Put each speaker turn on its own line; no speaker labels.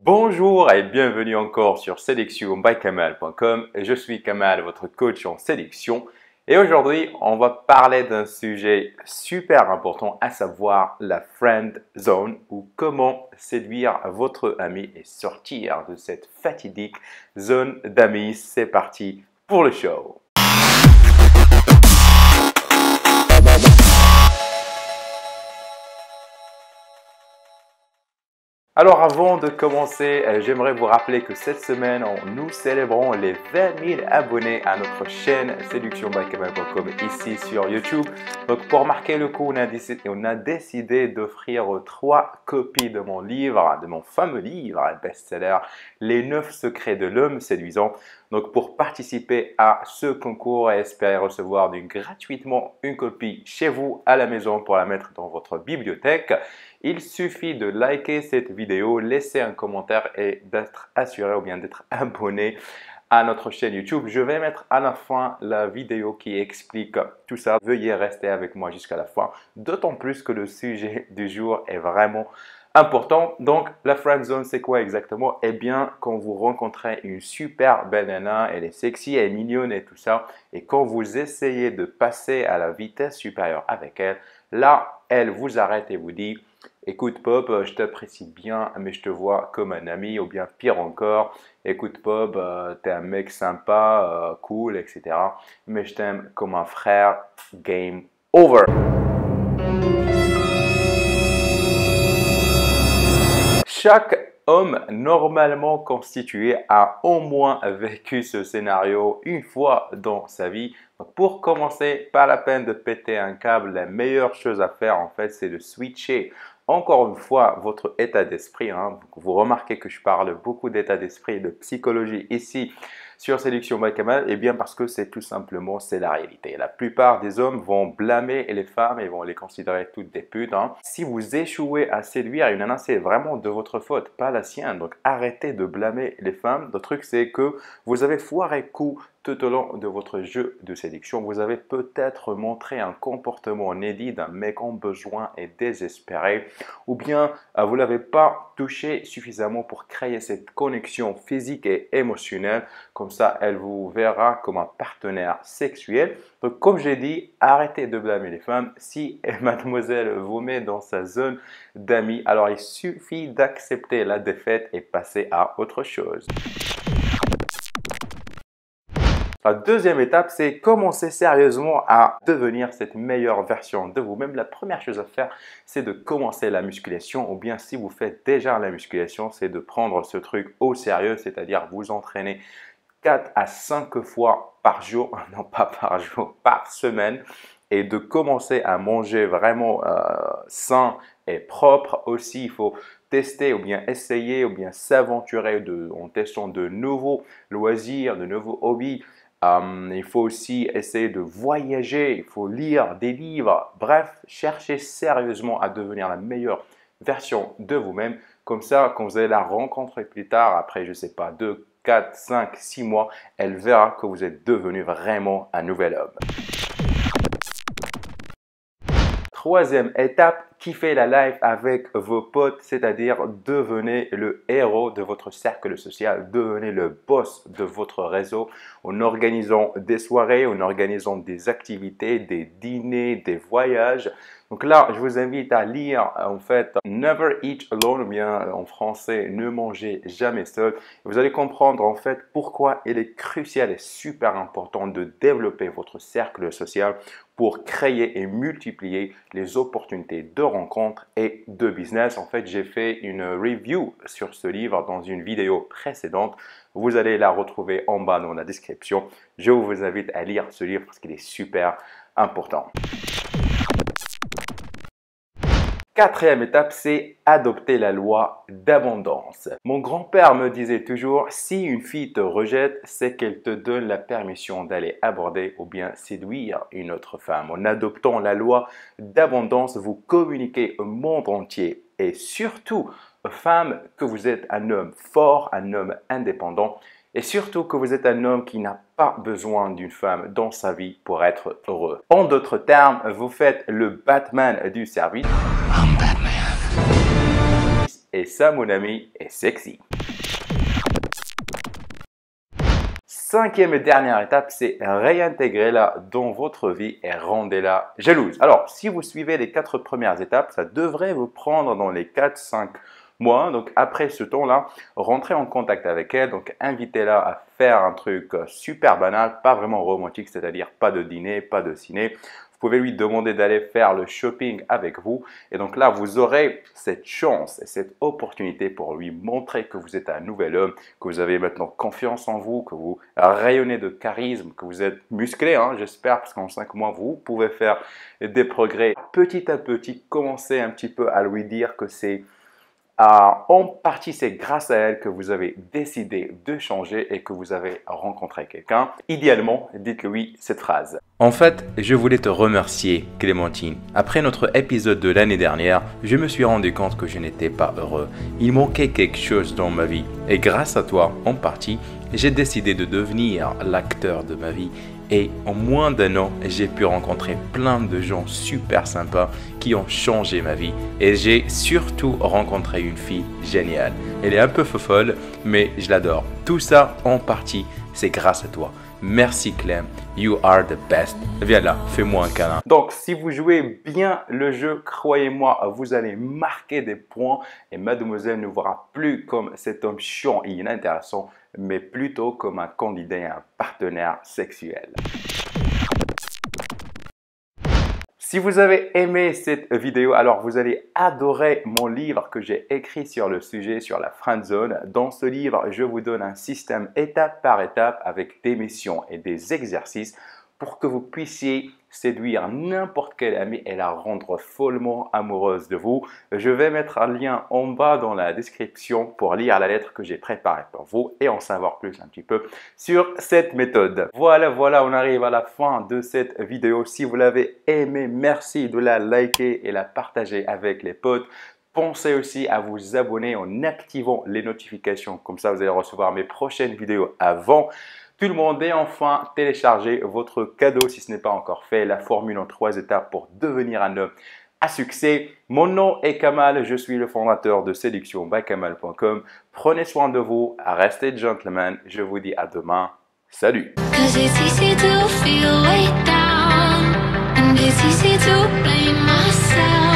Bonjour et bienvenue encore sur sélectionbykamal.com. Je suis Kamal, votre coach en sélection. Et aujourd'hui, on va parler d'un sujet super important, à savoir la friend zone ou comment séduire votre ami et sortir de cette fatidique zone d'amis. C'est parti pour le show. Alors avant de commencer, j'aimerais vous rappeler que cette semaine, nous célébrons les 20 000 abonnés à notre chaîne sélectionbykamal.com ici sur YouTube. Donc pour marquer le coup, on a décidé d'offrir 3 copies de mon livre, de mon fameux livre best-seller, Les 9 secrets de l'homme séduisant. Donc pour participer à ce concours et espérer recevoir gratuitement une copie chez vous à la maison pour la mettre dans votre bibliothèque, il suffit de liker cette vidéo, laisser un commentaire et d'être assuré ou bien d'être abonné à notre chaîne YouTube. Je vais mettre à la fin la vidéo qui explique tout ça. Veuillez rester avec moi jusqu'à la fin, d'autant plus que le sujet du jour est vraiment important. Donc, la friend zone, c'est quoi exactement? Eh bien, quand vous rencontrez une super belle nana, elle est sexy, elle est mignonne et tout ça, et quand vous essayez de passer à la vitesse supérieure avec elle, là, elle vous arrête et vous dit: écoute Pop, je t'apprécie bien, mais je te vois comme un ami, ou bien pire encore, écoute Pop, t'es un mec sympa, cool, etc. Mais je t'aime comme un frère, game over. Chaque homme normalement constitué a au moins vécu ce scénario une fois dans sa vie. Donc pour commencer, pas la peine de péter un câble. La meilleure chose à faire en fait, c'est de switcher encore une fois votre état d'esprit. Vous remarquez que je parle beaucoup d'état d'esprit et de psychologie ici sur Sélection by Kamal, eh bien parce que c'est tout simplement, c'est la réalité. La plupart des hommes vont blâmer les femmes et vont les considérer toutes des putes. Si vous échouez à séduire une nana, c'est vraiment de votre faute, pas la sienne. Donc arrêtez de blâmer les femmes. Le truc, c'est que vous avez foiré coup tout au long de votre jeu de séduction. Vous avez peut-être montré un comportement inédit d'un mec en besoin et désespéré, ou bien vous ne l'avez pas touché suffisamment pour créer cette connexion physique et émotionnelle. Comme ça, elle vous verra comme un partenaire sexuel. Donc, comme j'ai dit, arrêtez de blâmer les femmes. Si mademoiselle vous met dans sa zone d'amis, alors il suffit d'accepter la défaite et passer à autre chose. La deuxième étape, c'est commencer sérieusement à devenir cette meilleure version de vous-même. La première chose à faire, c'est de commencer la musculation, ou bien si vous faites déjà la musculation, c'est de prendre ce truc au sérieux, c'est-à-dire vous entraîner 4 à 5 fois par jour, non pas par jour, par semaine, et de commencer à manger vraiment sain et propre. Aussi, il faut tester ou bien essayer ou bien s'aventurer en testant de nouveaux loisirs, de nouveaux hobbies. Il faut aussi essayer de voyager, il faut lire des livres. Bref, cherchez sérieusement à devenir la meilleure version de vous-même. Comme ça, quand vous allez la rencontrer plus tard, après, je ne sais pas, 2, 4, 5, 6 mois, elle verra que vous êtes devenu vraiment un nouvel homme. Troisième étape, kiffez la life avec vos potes, c'est-à-dire devenez le héros de votre cercle social, devenez le boss de votre réseau en organisant des soirées, en organisant des activités, des dîners, des voyages. Donc là, je vous invite à lire en fait Never Eat Alone, ou bien en français, ne mangez jamais seul. Vous allez comprendre en fait pourquoi il est crucial et super important de développer votre cercle social pour créer et multiplier les opportunités de rencontres et de business. En fait, j'ai fait une review sur ce livre dans une vidéo précédente. Vous allez la retrouver en bas dans la description. Je vous invite à lire ce livre parce qu'il est super important. Quatrième étape, c'est adopter la loi d'abondance. Mon grand-père me disait toujours, si une fille te rejette, c'est qu'elle te donne la permission d'aller aborder ou bien séduire une autre femme. En adoptant la loi d'abondance, vous communiquez au monde entier et surtout aux femmes que vous êtes un homme fort, un homme indépendant et surtout que vous êtes un homme qui n'a pas besoin d'une femme dans sa vie pour être heureux. En d'autres termes, vous faites le Batman du service. Et ça, mon ami, est sexy. cinquième et dernière étape, c'est réintégrer-la dans votre vie et rendez-la jalouse. Alors, si vous suivez les 4 premières étapes, ça devrait vous prendre dans les 4-5 mois. Donc, après ce temps-là, rentrez en contact avec elle. Donc, invitez-la à faire un truc super banal, pas vraiment romantique, c'est-à-dire pas de dîner, pas de ciné. Vous pouvez lui demander d'aller faire le shopping avec vous. Et donc là, vous aurez cette chance et cette opportunité pour lui montrer que vous êtes un nouvel homme, que vous avez maintenant confiance en vous, que vous rayonnez de charisme, que vous êtes musclé, hein, j'espère, parce qu'en 5 mois, vous pouvez faire des progrès. Petit à petit, commencez un petit peu à lui dire que c'est en partie, c'est grâce à elle que vous avez décidé de changer et que vous avez rencontré quelqu'un. Idéalement, dites-lui cette phrase. En fait, je voulais te remercier, Clémentine. Après notre épisode de l'année dernière, je me suis rendu compte que je n'étais pas heureux. Il manquait quelque chose dans ma vie. Et grâce à toi, en partie, j'ai décidé de devenir l'acteur de ma vie. Et en moins d'1 an, j'ai pu rencontrer plein de gens super sympas qui ont changé ma vie. Et j'ai surtout rencontré une fille géniale. Elle est un peu folle, mais je l'adore. Tout ça, en partie, c'est grâce à toi. Merci Clem, you are the best. Viens là, fais-moi un câlin. Donc, si vous jouez bien le jeu, croyez-moi, vous allez marquer des points et mademoiselle ne verra plus comme cet homme chiant et inintéressant, mais plutôt comme un candidat et un partenaire sexuel. Si vous avez aimé cette vidéo, alors vous allez adorer mon livre que j'ai écrit sur le sujet, sur la friendzone. Dans ce livre, je vous donne un système étape par étape avec des missions et des exercices pour que vous puissiez séduire n'importe quelle amie et la rendre follement amoureuse de vous. Je vais mettre un lien en bas dans la description pour lire la lettre que j'ai préparée pour vous et en savoir plus un petit peu sur cette méthode. Voilà, on arrive à la fin de cette vidéo. Si vous l'avez aimé, merci de la liker et la partager avec les potes. Pensez aussi à vous abonner en activant les notifications. Comme ça, vous allez recevoir mes prochaines vidéos avant tout le monde. Et enfin, téléchargez votre cadeau si ce n'est pas encore fait, la formule en 3 étapes pour devenir un homme à succès. Mon nom est Kamal, je suis le fondateur de séductionbykamal.com. Prenez soin de vous, restez gentlemen. Je vous dis à demain. Salut! 'Cause it's easy to feel way down, and it's easy to blame myself.